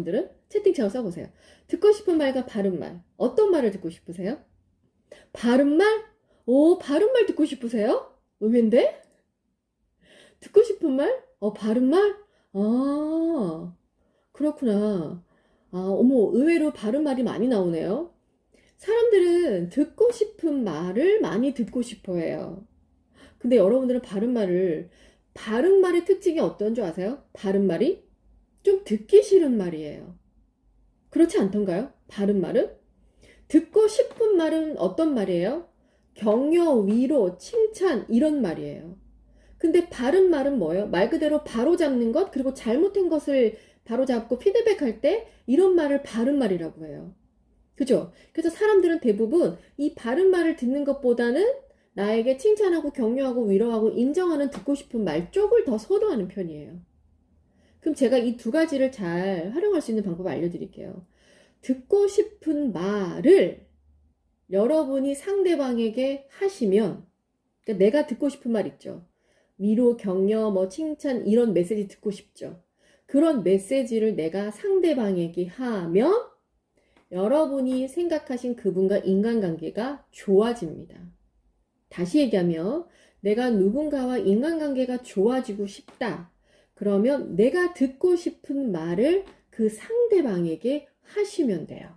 여러분들은? 채팅창을 써보세요. 듣고 싶은 말과 바른말. 어떤 말을 듣고 싶으세요? 바른말? 오, 바른말 듣고 싶으세요? 의외인데? 듣고 싶은 말? 바른말? 아, 그렇구나. 아, 어머, 의외로 바른말이 많이 나오네요. 사람들은 듣고 싶은 말을 많이 듣고 싶어 해요. 근데 여러분들은 바른말의 특징이 어떤 줄 아세요? 바른말이 좀 듣기 싫은 말이에요. 그렇지 않던가요? 바른말은? 듣고 싶은 말은 어떤 말이에요? 격려, 위로, 칭찬, 이런 말이에요. 근데 바른말은 뭐예요? 말 그대로 바로잡는 것, 그리고 잘못된 것을 바로잡고 피드백할 때 이런 말을 바른말이라고 해요. 그죠? 그래서 사람들은 대부분 이 바른말을 듣는 것보다는 나에게 칭찬하고 격려하고 위로하고 인정하는 듣고 싶은 말 쪽을 더 선호하는 편이에요. 그럼 제가 이 두 가지를 잘 활용할 수 있는 방법을 알려드릴게요. 듣고 싶은 말을 여러분이 상대방에게 하시면, 그러니까 내가 듣고 싶은 말 있죠. 위로, 격려, 뭐 칭찬 이런 메시지 듣고 싶죠. 그런 메시지를 내가 상대방에게 하면 여러분이 생각하신 그분과 인간관계가 좋아집니다. 다시 얘기하면 내가 누군가와 인간관계가 좋아지고 싶다. 그러면 내가 듣고 싶은 말을 그 상대방에게 하시면 돼요.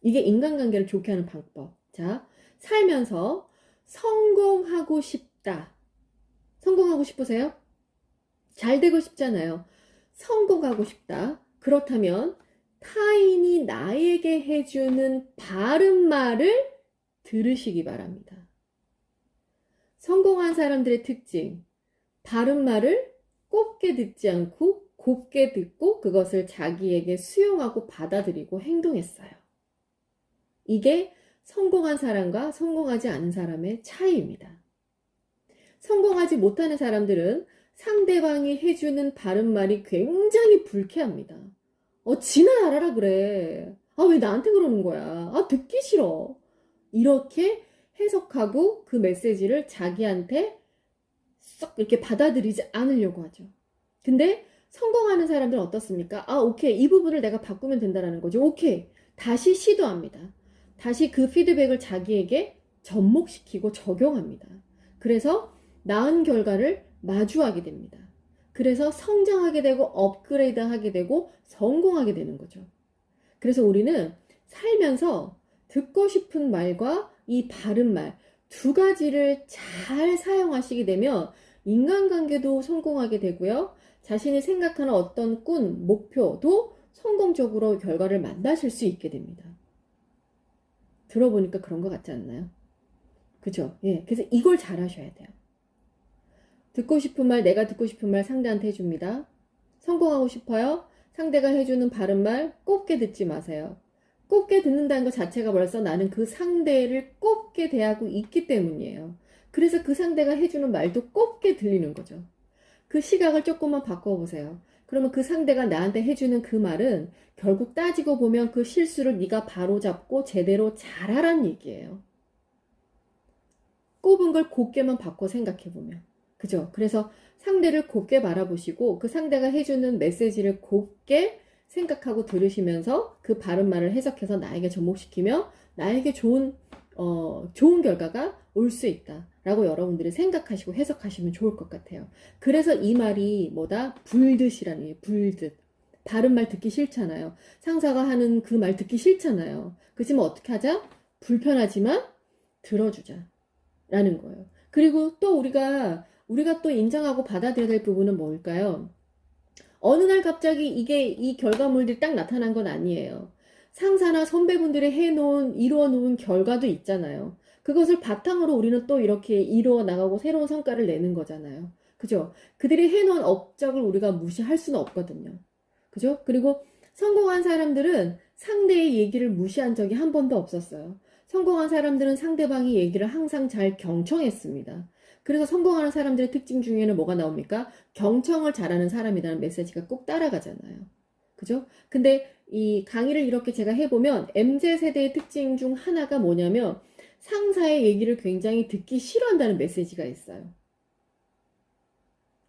이게 인간관계를 좋게 하는 방법. 자, 살면서 성공하고 싶다. 성공하고 싶으세요? 잘 되고 싶잖아요. 성공하고 싶다. 그렇다면 타인이 나에게 해주는 바른 말을 들으시기 바랍니다. 성공한 사람들의 특징. 바른 말을 곱게 듣지 않고 곱게 듣고 그것을 자기에게 수용하고 받아들이고 행동했어요. 이게 성공한 사람과 성공하지 않은 사람의 차이입니다. 성공하지 못하는 사람들은 상대방이 해주는 바른 말이 굉장히 불쾌합니다. 지나 알아라 그래. 왜 나한테 그러는 거야. 듣기 싫어. 이렇게 해석하고 그 메시지를 자기한테 썩 이렇게 받아들이지 않으려고 하죠. 근데 성공하는 사람들은 어떻습니까? 오케이. 이 부분을 내가 바꾸면 된다는 거죠. 오케이. 다시 시도합니다. 다시 그 피드백을 자기에게 접목시키고 적용합니다. 그래서 나은 결과를 마주하게 됩니다. 그래서 성장하게 되고 업그레이드 하게 되고 성공하게 되는 거죠. 그래서 우리는 살면서 듣고 싶은 말과 이 바른 말 두 가지를 잘 사용하시게 되면 인간관계도 성공하게 되고요. 자신이 생각하는 어떤 꿈, 목표도 성공적으로 결과를 만나실 수 있게 됩니다. 들어보니까 그런 것 같지 않나요? 그죠? 예. 그래서 이걸 잘 하셔야 돼요. 듣고 싶은 말, 내가 듣고 싶은 말 상대한테 해줍니다. 성공하고 싶어요? 상대가 해주는 바른 말 곱게 듣지 마세요. 곱게 듣는다는 것 자체가 벌써 나는 그 상대를 곱게 대하고 있기 때문이에요. 그래서 그 상대가 해주는 말도 곱게 들리는 거죠. 그 시각을 조금만 바꿔보세요. 그러면 그 상대가 나한테 해주는 그 말은 결국 따지고 보면 그 실수를 네가 바로잡고 제대로 잘하란 얘기예요. 꼽은 걸 곱게만 바꿔 생각해보면. 그죠? 그래서 상대를 곱게 바라보시고 그 상대가 해주는 메시지를 곱게 생각하고 들으시면서 그 바른 말을 해석해서 나에게 접목시키며 나에게 좋은 결과가 올 수 있다. 라고 여러분들이 생각하시고 해석하시면 좋을 것 같아요. 그래서 이 말이 뭐다? 불듯이라는 얘기예요. 불듯. 바른 말 듣기 싫잖아요. 상사가 하는 그 말 듣기 싫잖아요. 그렇지만 어떻게 하자? 불편하지만 들어주자. 라는 거예요. 그리고 또 우리가 또 인정하고 받아들여야 될 부분은 뭘까요? 어느 날 갑자기 이 결과물들이 딱 나타난 건 아니에요. 상사나 선배분들이 이루어 놓은 결과도 있잖아요. 그것을 바탕으로 우리는 또 이렇게 이루어 나가고 새로운 성과를 내는 거잖아요. 그죠? 그들이 해놓은 업적을 우리가 무시할 수는 없거든요. 그죠? 그리고 성공한 사람들은 상대의 얘기를 무시한 적이 한 번도 없었어요. 성공한 사람들은 상대방의 얘기를 항상 잘 경청했습니다. 그래서 성공하는 사람들의 특징 중에는 뭐가 나옵니까? 경청을 잘하는 사람이라는 메시지가 꼭 따라가잖아요. 그죠? 근데 이 강의를 이렇게 제가 해보면 MZ세대의 특징 중 하나가 뭐냐면 상사의 얘기를 굉장히 듣기 싫어한다는 메시지가 있어요.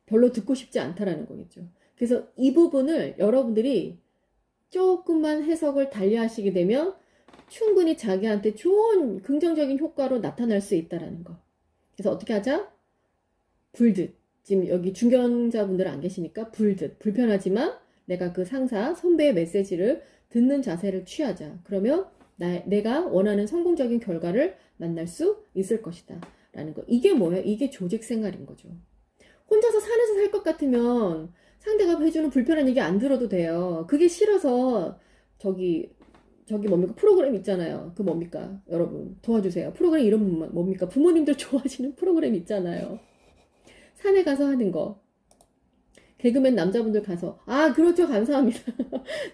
별로 듣고 싶지 않다라는 거겠죠. 그래서 이 부분을 여러분들이 조금만 해석을 달리 하시게 되면 충분히 자기한테 좋은 긍정적인 효과로 나타날 수 있다라는 거. 그래서 어떻게 하자? 불듯. 지금 여기 중견자분들 안 계시니까 불듯. 불편하지만 내가 그 상사, 선배의 메시지를 듣는 자세를 취하자. 그러면 내가 원하는 성공적인 결과를 만날 수 있을 것이다. 라는 거. 이게 뭐예요? 이게 조직 생활인 거죠. 혼자서 산에서 살 것 같으면 상대가 해주는 불편한 얘기 안 들어도 돼요. 그게 싫어서 저기 뭡니까? 프로그램 있잖아요. 그 뭡니까? 여러분 도와주세요. 프로그램 이름 뭡니까? 부모님들 좋아하시는 프로그램 있잖아요. 산에 가서 하는 거. 개그맨 남자분들 가서 그렇죠. 감사합니다.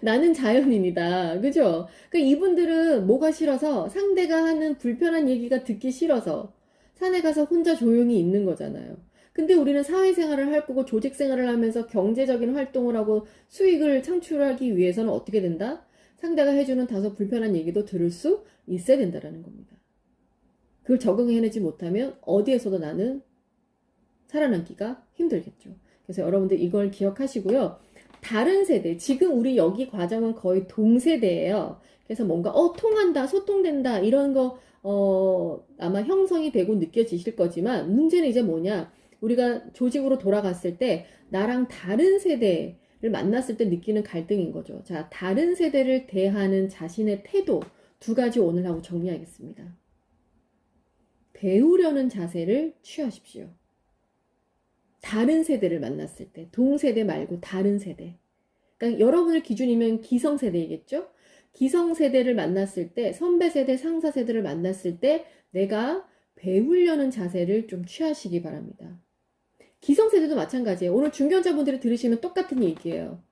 나는 자연인이다. 그죠? 그러니까 이분들은 뭐가 싫어서 상대가 하는 불편한 얘기가 듣기 싫어서 산에 가서 혼자 조용히 있는 거잖아요. 근데 우리는 사회생활을 할 거고 조직생활을 하면서 경제적인 활동을 하고 수익을 창출하기 위해서는 어떻게 된다? 상대가 해주는 다소 불편한 얘기도 들을 수 있어야 된다라는 겁니다. 그걸 적응해내지 못하면 어디에서도 나는 살아남기가 힘들겠죠. 그래서 여러분들 이걸 기억하시고요. 다른 세대, 지금 우리 여기 과정은 거의 동세대예요. 그래서 뭔가 통한다, 소통된다 이런 거 아마 형성이 되고 느껴지실 거지만 문제는 이제 뭐냐? 우리가 조직으로 돌아갔을 때 나랑 다른 세대를 만났을 때 느끼는 갈등인 거죠. 자, 다른 세대를 대하는 자신의 태도 두 가지 오늘 하고 정리하겠습니다. 배우려는 자세를 취하십시오. 다른 세대를 만났을 때, 동세대 말고 다른 세대. 그러니까 여러분의 기준이면 기성세대이겠죠? 기성세대를 만났을 때, 선배세대, 상사세대를 만났을 때 내가 배우려는 자세를 좀 취하시기 바랍니다. 기성세대도 마찬가지예요. 오늘 중견자분들이 들으시면 똑같은 얘기예요.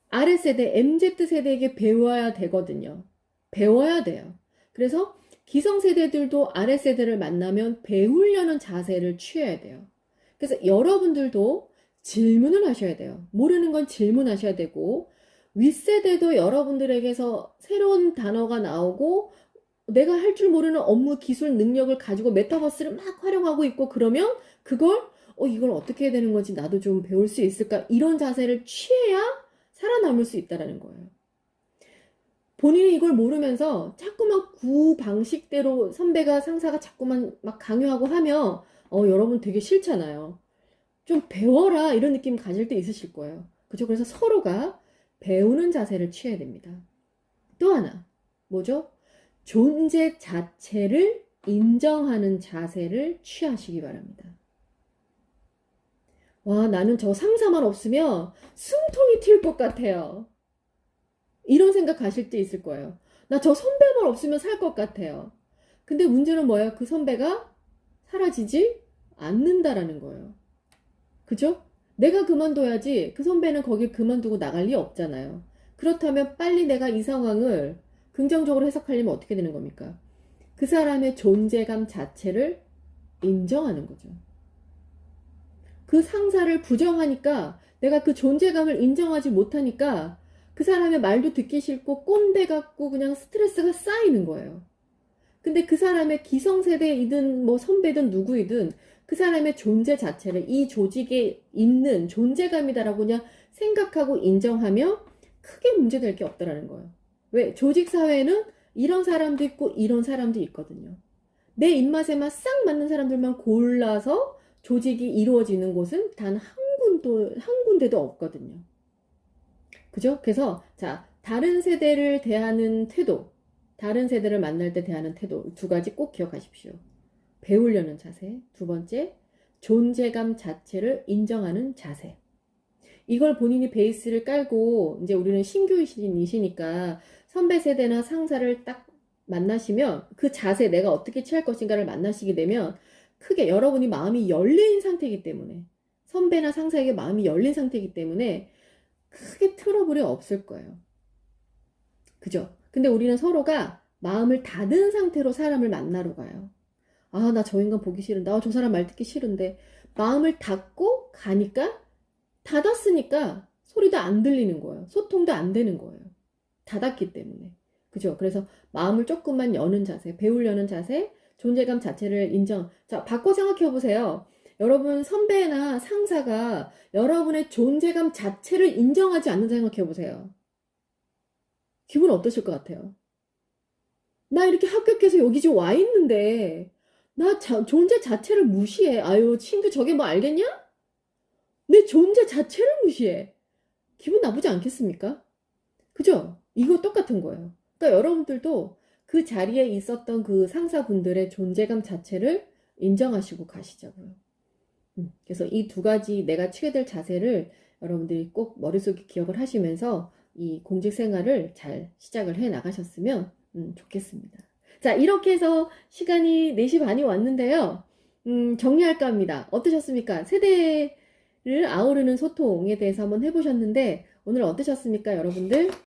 아랫세대, MZ세대에게 배워야 되거든요. 배워야 돼요. 그래서 기성세대들도 아랫세대를 만나면 배우려는 자세를 취해야 돼요. 그래서 여러분들도 질문을 하셔야 돼요. 모르는 건 질문하셔야 되고 윗세대도 여러분들에게서 새로운 단어가 나오고 내가 할 줄 모르는 업무 기술 능력을 가지고 메타버스를 막 활용하고 있고 그러면 그걸 이걸 어떻게 해야 되는 건지 나도 좀 배울 수 있을까? 이런 자세를 취해야 살아남을 수 있다는 거예요. 본인이 이걸 모르면서 자꾸만 구 방식대로 선배가 상사가 자꾸만 막 강요하고 하면 여러분 되게 싫잖아요. 좀 배워라 이런 느낌 가질 때 있으실 거예요. 그죠? 그래서 서로가 배우는 자세를 취해야 됩니다. 또 하나 뭐죠? 존재 자체를 인정하는 자세를 취하시기 바랍니다. 와, 나는 저 상사만 없으면 숨통이 튈 것 같아요. 이런 생각 가실 때 있을 거예요. 나 저 선배만 없으면 살 것 같아요. 근데 문제는 뭐예요? 그 선배가 사라지지 않는다라는 거예요. 그죠? 내가 그만둬야지 그 선배는 거길 그만두고 나갈 리 없잖아요. 그렇다면 빨리 내가 이 상황을 긍정적으로 해석하려면 어떻게 되는 겁니까? 그 사람의 존재감 자체를 인정하는 거죠. 그 상사를 부정하니까 내가 그 존재감을 인정하지 못하니까 그 사람의 말도 듣기 싫고 꼰대 같고 그냥 스트레스가 쌓이는 거예요. 근데 그 사람의 기성세대이든 뭐 선배든 누구이든 그 사람의 존재 자체를 이 조직에 있는 존재감이다라고 그냥 생각하고 인정하면 크게 문제될 게 없다라는 거예요. 왜? 조직 사회에는 이런 사람도 있고 이런 사람도 있거든요. 내 입맛에만 싹 맞는 사람들만 골라서 조직이 이루어지는 곳은 단 한 군데도 없거든요. 그죠? 그래서 자, 다른 세대를 대하는 태도, 다른 세대를 만날 때 대하는 태도 두 가지 꼭 기억하십시오. 배우려는 자세, 두 번째, 존재감 자체를 인정하는 자세. 이걸 본인이 베이스를 깔고 이제 우리는 신규이시니까 선배 세대나 상사를 딱 만나시면 그 자세 내가 어떻게 취할 것인가를 만나시게 되면 크게 여러분이 마음이 열린 상태이기 때문에 선배나 상사에게 마음이 열린 상태이기 때문에 크게 트러블이 없을 거예요. 그죠? 근데 우리는 서로가 마음을 닫은 상태로 사람을 만나러 가요. 나 저 인간 보기 싫은데, 저 사람 말 듣기 싫은데, 마음을 닫고 가니까, 닫았으니까 소리도 안 들리는 거예요. 소통도 안 되는 거예요. 닫았기 때문에. 그죠? 그래서 마음을 조금만 여는 자세, 배우려는 자세, 존재감 자체를 인정. 자, 바꿔 생각해 보세요. 여러분 선배나 상사가 여러분의 존재감 자체를 인정하지 않는다 생각해 보세요. 기분 어떠실 것 같아요? 나 이렇게 합격해서 여기 지금 와 있는데 나 존재 자체를 무시해. 아유 친구 저게 뭐 알겠냐? 내 존재 자체를 무시해. 기분 나쁘지 않겠습니까? 그죠? 이거 똑같은 거예요. 그러니까 여러분들도 그 자리에 있었던 그 상사분들의 존재감 자체를 인정하시고 가시자고요. 그래서 이 두 가지 내가 취해야 될 자세를 여러분들이 꼭 머릿속에 기억을 하시면서 이 공직 생활을 잘 시작을 해 나가셨으면 좋겠습니다. 자, 이렇게 해서 시간이 4시 반이 왔는데요. 정리할까 합니다. 어떠셨습니까? 세대를 아우르는 소통에 대해서 한번 해보셨는데 오늘 어떠셨습니까, 여러분들?